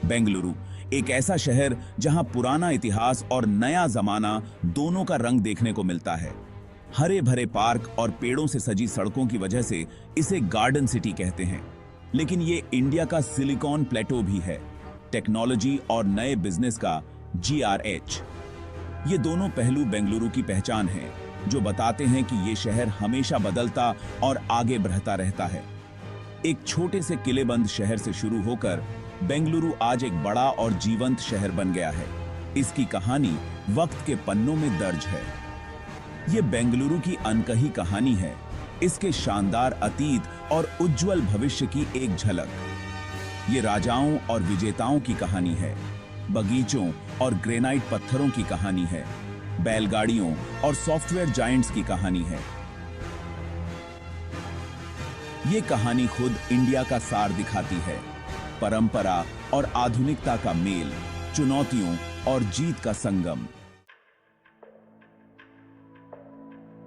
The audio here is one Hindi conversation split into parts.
बेंगलुरु एक ऐसा शहर जहां पुराना इतिहास और नया जमाना दोनों का रंग देखने को मिलता है। हरे भरे पार्क और पेड़ों से सजी सड़कों की वजह से इसे गार्डन सिटी कहते हैं। लेकिन ये इंडिया का सिलिकॉन प्लेटो भी है, टेक्नोलॉजी और नए बिजनेस का GRH। ये दोनों पहलू बेंगलुरु की पहचान है, जो बताते हैं कि ये शहर हमेशा बदलता और आगे बढ़ता रहता है। एक छोटे से किलेबंद शहर से शुरू होकर बेंगलुरु आज एक बड़ा और जीवंत शहर बन गया है। इसकी कहानी वक्त के पन्नों में दर्ज है। ये बेंगलुरु की अनकही कहानी है, इसके शानदार अतीत और उज्जवल भविष्य की एक झलक। ये राजाओं और विजेताओं की कहानी है, बगीचों और ग्रेनाइट पत्थरों की कहानी है, बैलगाड़ियों और सॉफ्टवेयर जायंट्स की कहानी है। ये कहानी खुद इंडिया का सार दिखाती है, परंपरा और आधुनिकता का मेल, चुनौतियों और जीत का संगम।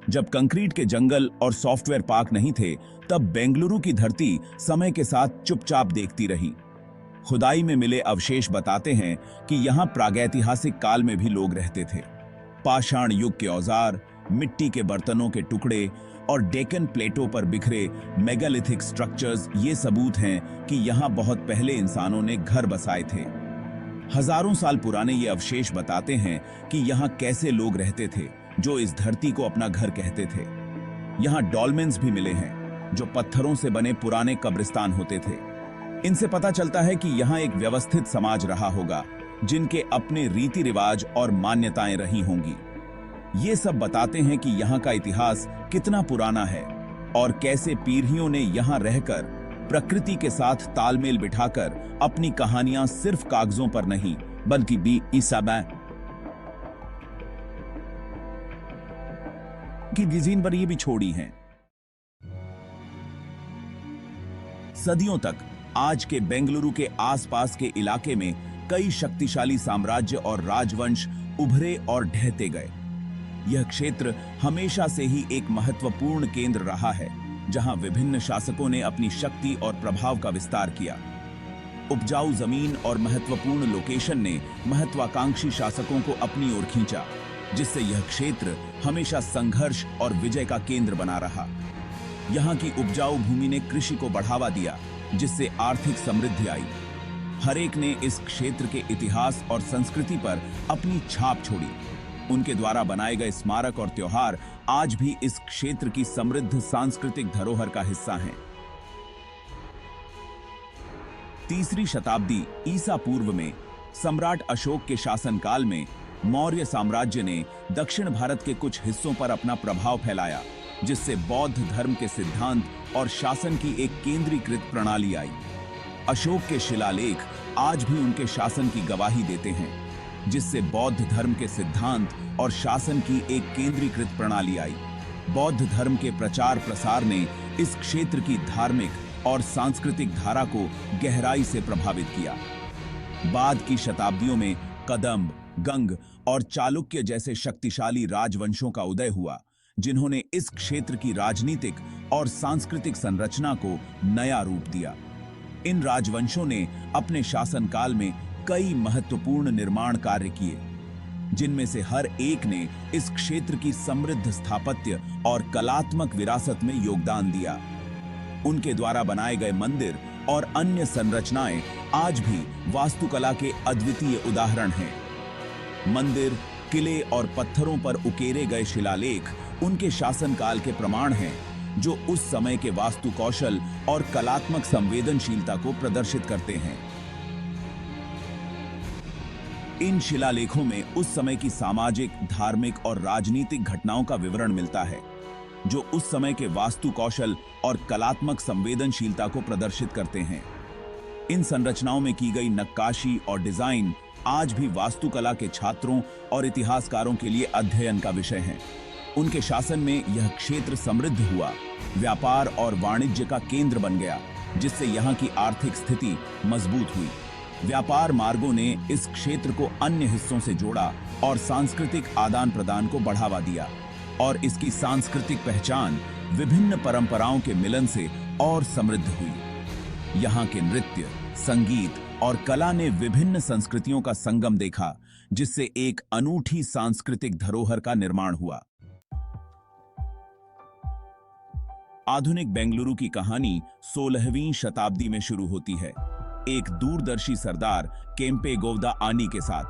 जब कंक्रीट के जंगल और सॉफ्टवेयर पार्क नहीं थे, तब बेंगलुरु की धरती समय के साथ चुपचाप देखती रही। खुदाई में मिले अवशेष बताते हैं कि यहां प्रागैतिहासिक काल में भी लोग रहते थे। पाषाण युग के औजार, मिट्टी के बर्तनों के टुकड़े और डेक्कन प्लेटों पर बिखरे मेगालिथिक स्ट्रक्चर्स ये सबूत हैं कि यहां बहुत पहले इंसानों ने घर बसाए थे। हजारों साल पुराने ये अवशेष बताते हैं कि यहां कैसे लोग रहते थे, जो इस धरती को अपना घर कहते थे। यहां डॉल्मेन्स भी मिले हैं, जो पत्थरों से बने पुराने कब्रिस्तान होते थे। इनसे पता चलता है कि यहां एक व्यवस्थित समाज रहा होगा, जिनके अपने रीति रिवाज और मान्यताएं रही होंगी। ये सब बताते हैं कि यहाँ का इतिहास कितना पुराना है और कैसे पीढ़ियों ने यहाँ रहकर प्रकृति के साथ तालमेल बिठाकर अपनी कहानियां सिर्फ कागजों पर नहीं, बल्कि भी की डिजाइन पर ये भी छोड़ी हैं। सदियों तक आज के बेंगलुरु के आसपास के इलाके में कई शक्तिशाली साम्राज्य और राजवंश उभरे और ढहते गए। यह क्षेत्र हमेशा से ही एक महत्वपूर्ण केंद्र रहा है, जहां विभिन्न शासकों ने अपनी शक्ति और प्रभाव का विस्तार किया। उपजाऊ जमीन और महत्वपूर्ण लोकेशन ने महत्वाकांक्षी शासकों को अपनी ओर खींचा, जिससे यह क्षेत्र हमेशा संघर्ष और विजय का केंद्र बना रहा। यहाँ की उपजाऊ भूमि ने कृषि को बढ़ावा दिया, जिससे आर्थिक समृद्धि आई। हरेक ने इस क्षेत्र के इतिहास और संस्कृति पर अपनी छाप छोड़ी। उनके द्वारा बनाए गए स्मारक और त्योहार आज भी इस क्षेत्र की समृद्ध सांस्कृतिक धरोहर का हिस्सा हैं। 3री शताब्दी ईसा पूर्व में सम्राट अशोक के शासनकाल में मौर्य साम्राज्य ने दक्षिण भारत के कुछ हिस्सों पर अपना प्रभाव फैलाया, जिससे बौद्ध धर्म के सिद्धांत और शासन की एक केंद्रीकृत प्रणाली आई। अशोक के शिलालेख आज भी उनके शासन की गवाही देते हैं, जिससे बौद्ध धर्म के सिद्धांत और शासन की एक केंद्रीकृत प्रणाली आई। बौद्ध धर्म के प्रचार प्रसार ने इस क्षेत्र की धार्मिक और सांस्कृतिक धारा को गहराई से प्रभावित किया। बाद की शताब्दियों में कदंब, गंग और चालुक्य जैसे शक्तिशाली राजवंशों का उदय हुआ, जिन्होंने इस क्षेत्र की राजनीतिक और सांस्कृतिक संरचना को नया रूप दिया। इन राजवंशों ने अपने शासनकाल में कई महत्वपूर्ण निर्माण कार्य किए, जिनमें से हर एक ने इस क्षेत्र की समृद्ध स्थापत्य और कलात्मक विरासत में योगदान दिया। उनके द्वारा बनाए गए मंदिर और अन्य संरचनाएं आज भी वास्तुकला के अद्वितीय उदाहरण हैं। मंदिर, किले और पत्थरों पर उकेरे गए शिलालेख उनके शासनकाल के प्रमाण हैं, जो उस समय के वास्तु कौशल और कलात्मक संवेदनशीलता को प्रदर्शित करते हैं। इन शिलालेखों में उस समय की सामाजिक, धार्मिक और राजनीतिक घटनाओं का विवरण मिलता है, जो उस समय के वास्तु कौशल और कलात्मक संवेदनशीलता को प्रदर्शित करते हैं। इन संरचनाओं में की गई नक्काशी और डिजाइन आज भी वास्तुकला के छात्रों और इतिहासकारों के लिए अध्ययन का विषय है। उनके शासन में यह क्षेत्र समृद्ध हुआ, व्यापार और वाणिज्य का केंद्र बन गया, जिससे यहाँ की आर्थिक स्थिति मजबूत हुई। व्यापार मार्गों ने इस क्षेत्र को अन्य हिस्सों से जोड़ा और सांस्कृतिक आदान प्रदान को बढ़ावा दिया, और इसकी सांस्कृतिक पहचान विभिन्न परंपराओं के मिलन से और समृद्ध हुई। यहाँ के नृत्य, संगीत और कला ने विभिन्न संस्कृतियों का संगम देखा, जिससे एक अनूठी सांस्कृतिक धरोहर का निर्माण हुआ। आधुनिक बेंगलुरु की कहानी 16वीं शताब्दी में शुरू होती है, एक दूरदर्शी सरदार केम्पे गौवदा आनी के साथ।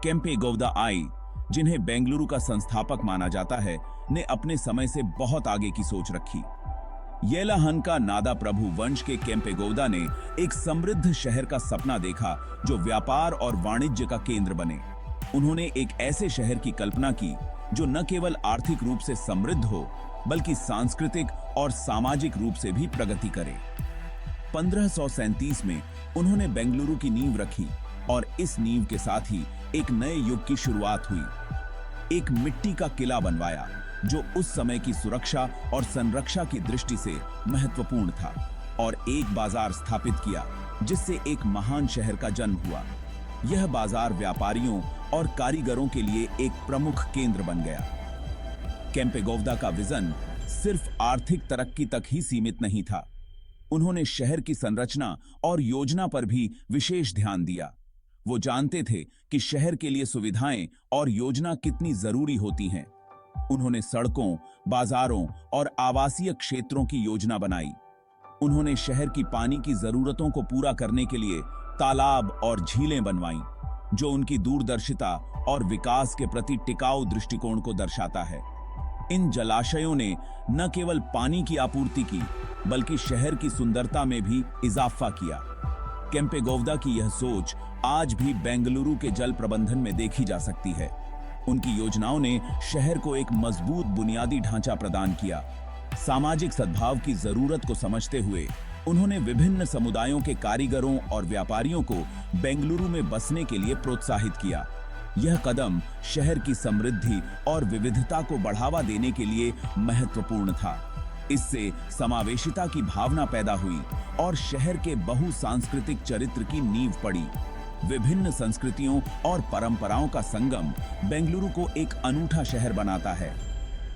केम्पे गौवदा आई, जिन्हें बेंगलुरु का संस्थापक माना जाता है, ने अपने समय से बहुत आगे की सोच रखी। येलाहनका नादा प्रभु वंश के केम्पे गौवदा ने एक समृद्ध शहर का सपना देखा जो व्यापार और वाणिज्य का केंद्र बने। उन्होंने एक ऐसे शहर की कल्पना की जो न केवल आर्थिक रूप से समृद्ध हो, बल्कि सांस्कृतिक और सामाजिक रूप से भी प्रगति करे। 1537 में उन्होंने बेंगलुरु की नींव रखी और इस नींव के साथ ही एक नए युग की शुरुआत हुई। एक मिट्टी का किला बनवाया जो उस समय की सुरक्षा और संरक्षा की दृष्टि से महत्वपूर्ण था, और एक बाजार स्थापित किया जिससे एक महान शहर का जन्म हुआ। यह बाजार व्यापारियों और कारीगरों के लिए एक प्रमुख केंद्र बन गया। केम्पे गौवदा का विजन सिर्फ आर्थिक तरक्की तक ही सीमित नहीं था। उन्होंने शहर की संरचना और योजना पर भी विशेष ध्यान दिया। वो जानते थे कि शहर के लिए सुविधाएं और योजना कितनी जरूरी होती हैं। उन्होंने सड़कों, बाजारों और आवासीय क्षेत्रों की योजना बनाई। उन्होंने शहर की पानी की जरूरतों को पूरा करने के लिए तालाब और झीलें बनवाईं, जो उनकी दूरदर्शिता और विकास के प्रति टिकाऊ दृष्टिकोण को दर्शाता है। इन जलाशयों ने न केवल पानी की आपूर्ति की, बल्कि शहर की सुंदरता में भी इजाफा किया। केम्पे गौवदा की यह सोच आज भी बेंगलुरु के जल प्रबंधन में देखी जा सकती है। उनकी योजनाओं ने शहर को एक मजबूत बुनियादी ढांचा प्रदान किया। सामाजिक सद्भाव की जरूरत को समझते हुए उन्होंने विभिन्न समुदायों के कारीगरों और व्यापारियों को बेंगलुरु में बसने के लिए प्रोत्साहित किया। यह कदम शहर की समृद्धि और विविधता को बढ़ावा देने के लिए महत्वपूर्ण था। इससे समावेशिता की भावना पैदा हुई और शहर के बहुसांस्कृतिक चरित्र की नींव पड़ी। विभिन्न संस्कृतियों और परंपराओं का संगम बेंगलुरु को एक अनूठा शहर बनाता है।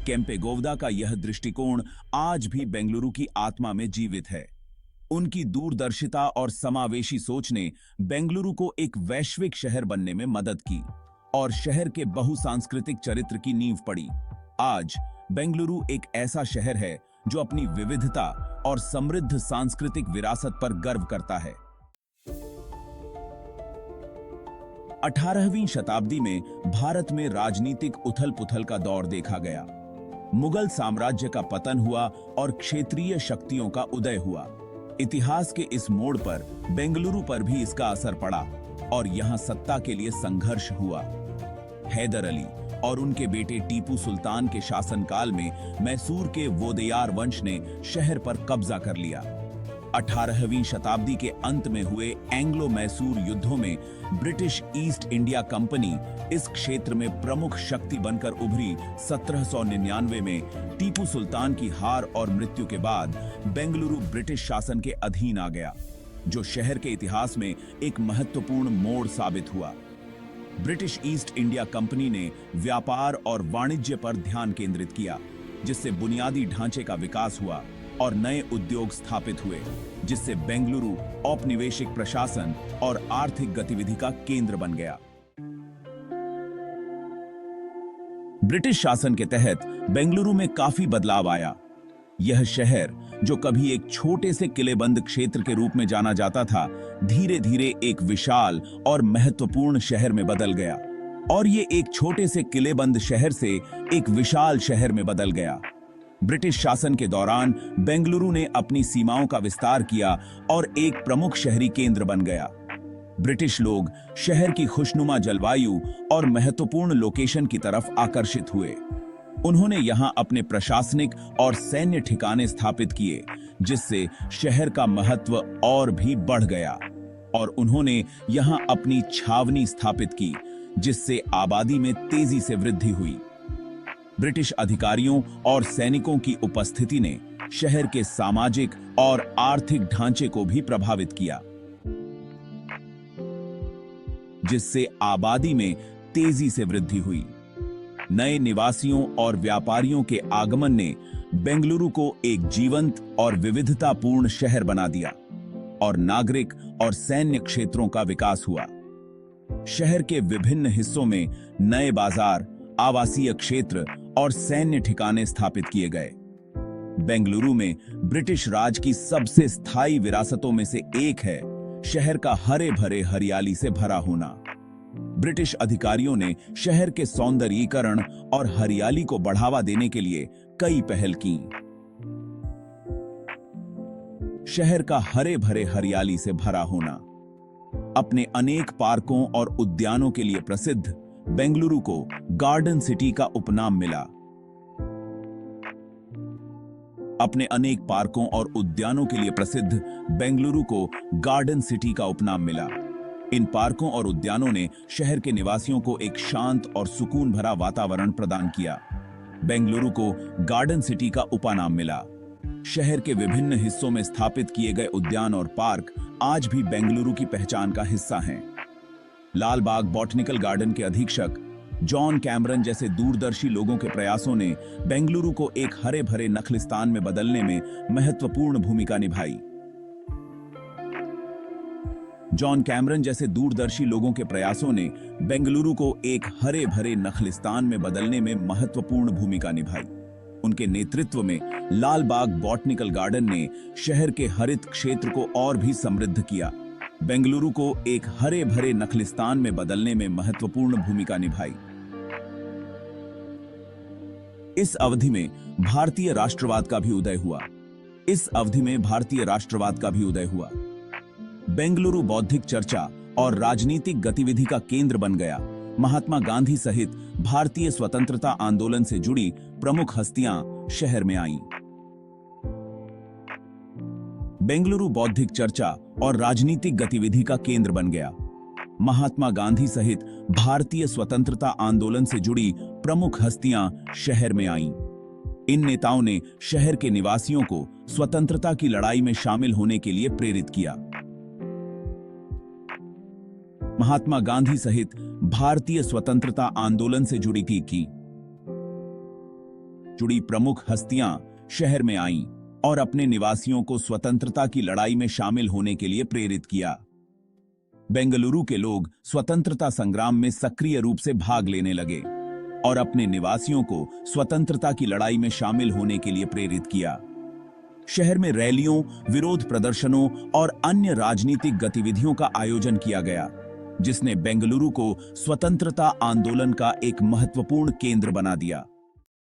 केम्पे गौवदा का यह दृष्टिकोण आज भी बेंगलुरु की आत्मा में जीवित है। उनकी दूरदर्शिता और समावेशी सोच ने बेंगलुरु को एक वैश्विक शहर बनने में मदद की और शहर के बहुसांस्कृतिक चरित्र की नींव पड़ी। आज बेंगलुरु एक ऐसा शहर है जो अपनी विविधता और समृद्ध सांस्कृतिक विरासत पर गर्व करता है। 18वीं शताब्दी में भारत में राजनीतिक उथल-पुथल का दौर देखा गया। मुगल साम्राज्य का पतन हुआ और क्षेत्रीय शक्तियों का उदय हुआ। इतिहास के इस मोड़ पर बेंगलुरु पर भी इसका असर पड़ा और यहां सत्ता के लिए संघर्ष हुआ। हैदर अली और उनके बेटे टीपू सुल्तान के शासनकाल में मैसूर के वोदेयार वंश ने शहर पर कब्जा कर लिया। 18वीं शताब्दी के अंत में हुए एंग्लो मैसूर युद्धों में ब्रिटिश ईस्ट इंडिया कंपनी इस क्षेत्र में प्रमुख शक्ति बनकर उभरी। 1799 में टीपू सुल्तान की हार और मृत्यु के बाद बेंगलुरु ब्रिटिश शासन के अधीन आ गया, जो शहर के इतिहास में एक महत्वपूर्ण मोड़ साबित हुआ। ब्रिटिश ईस्ट इंडिया कंपनी ने व्यापार और वाणिज्य पर ध्यान केंद्रित किया, जिससे बुनियादी ढांचे का विकास हुआ और नए उद्योग स्थापित हुए, जिससे बेंगलुरु औपनिवेशिक प्रशासन और आर्थिक गतिविधि का केंद्र बन गया। ब्रिटिश शासन के तहत बेंगलुरु में काफी बदलाव आया। यह शहर, जो कभी एक छोटे से किलेबंद क्षेत्र के रूप में जाना जाता था, धीरे धीरे एक विशाल और महत्वपूर्ण शहर में बदल गया। और ये एक छोटे से किलेबंद शहर से एक विशाल शहर में बदल गया। ब्रिटिश शासन के दौरान बेंगलुरु ने अपनी सीमाओं का विस्तार किया और एक प्रमुख शहरी केंद्र बन गया। ब्रिटिश लोग शहर की खुशनुमा जलवायु और महत्वपूर्ण लोकेशन की तरफ आकर्षित हुए। उन्होंने यहां अपने प्रशासनिक और सैन्य ठिकाने स्थापित किए, जिससे शहर का महत्व और भी बढ़ गया, और उन्होंने यहां अपनी छावनी स्थापित की, जिससे आबादी में तेजी से वृद्धि हुई। ब्रिटिश अधिकारियों और सैनिकों की उपस्थिति ने शहर के सामाजिक और आर्थिक ढांचे को भी प्रभावित किया, जिससे आबादी में तेजी से वृद्धि हुई। नए निवासियों और व्यापारियों के आगमन ने बेंगलुरु को एक जीवंत और विविधतापूर्ण शहर बना दिया। और नागरिक और सैन्य क्षेत्रों का विकास हुआ। शहर के विभिन्न हिस्सों में नए बाजार, आवासीय क्षेत्र और सैन्य ठिकाने स्थापित किए गए। बेंगलुरु में ब्रिटिश राज की सबसे स्थायी विरासतों में से एक है शहर का हरे भरे हरियाली से भरा होना। ब्रिटिश अधिकारियों ने शहर के सौंदर्यीकरण और हरियाली को बढ़ावा देने के लिए कई पहल की। शहर का हरे भरे हरियाली से भरा होना। अपने अनेक पार्कों और उद्यानों के लिए प्रसिद्ध बेंगलुरु को गार्डन सिटी का उपनाम मिला। अपने अनेक पार्कों और उद्यानों के लिए प्रसिद्ध बेंगलुरु को गार्डन सिटी का उपनाम मिला। इन पार्कों और उद्यानों ने शहर के निवासियों को एक शांत और सुकून भरा वातावरण प्रदान किया। बेंगलुरु को गार्डन सिटी का उपनाम मिला। शहर के विभिन्न हिस्सों में स्थापित किए गए उद्यान और पार्क आज भी बेंगलुरु की पहचान का हिस्सा हैं। लाल बाग बॉटनिकल गार्डन के अधीक्षक जॉन कैमरन जैसे दूरदर्शी लोगों के प्रयासों ने बेंगलुरु को एक हरे भरे नखलिस्तान में बदलने में महत्वपूर्ण भूमिका निभाई। जॉन कैमरन जैसे दूरदर्शी लोगों के प्रयासों ने बेंगलुरु को एक हरे भरे नखलिस्तान में बदलने में महत्वपूर्ण भूमिका निभाई। उनके नेतृत्व में लाल बाग बॉटनिकल गार्डन ने शहर के हरित क्षेत्र को और भी समृद्ध किया। बेंगलुरु को एक हरे भरे नखलिस्तान में बदलने में महत्वपूर्ण भूमिका निभाई। इस अवधि में भारतीय राष्ट्रवाद का भी उदय हुआ। बेंगलुरु बौद्धिक चर्चा और राजनीतिक गतिविधि का केंद्र बन गया। महात्मा गांधी सहित भारतीय स्वतंत्रता आंदोलन से जुड़ी प्रमुख हस्तियां शहर में आईं। बेंगलुरु बौद्धिक चर्चा और राजनीतिक गतिविधि का केंद्र बन गया। महात्मा गांधी सहित भारतीय स्वतंत्रता आंदोलन से जुड़ी प्रमुख हस्तियां शहर में आईं। इन नेताओं ने शहर के निवासियों को स्वतंत्रता की लड़ाई में शामिल होने के लिए प्रेरित किया। महात्मा गांधी सहित भारतीय स्वतंत्रता आंदोलन से जुड़ी प्रमुख हस्तियां शहर में आईं और अपने निवासियों को स्वतंत्रता की लड़ाई में शामिल होने के लिए प्रेरित किया। बेंगलुरु के लोग स्वतंत्रता संग्राम में सक्रिय रूप से भाग लेने लगे और अपने निवासियों को स्वतंत्रता की लड़ाई में शामिल होने के लिए प्रेरित किया। शहर में रैलियों, विरोध प्रदर्शनों और अन्य राजनीतिक गतिविधियों का आयोजन किया गया, जिसने बेंगलुरु को स्वतंत्रता आंदोलन का एक महत्वपूर्ण केंद्र बना दिया।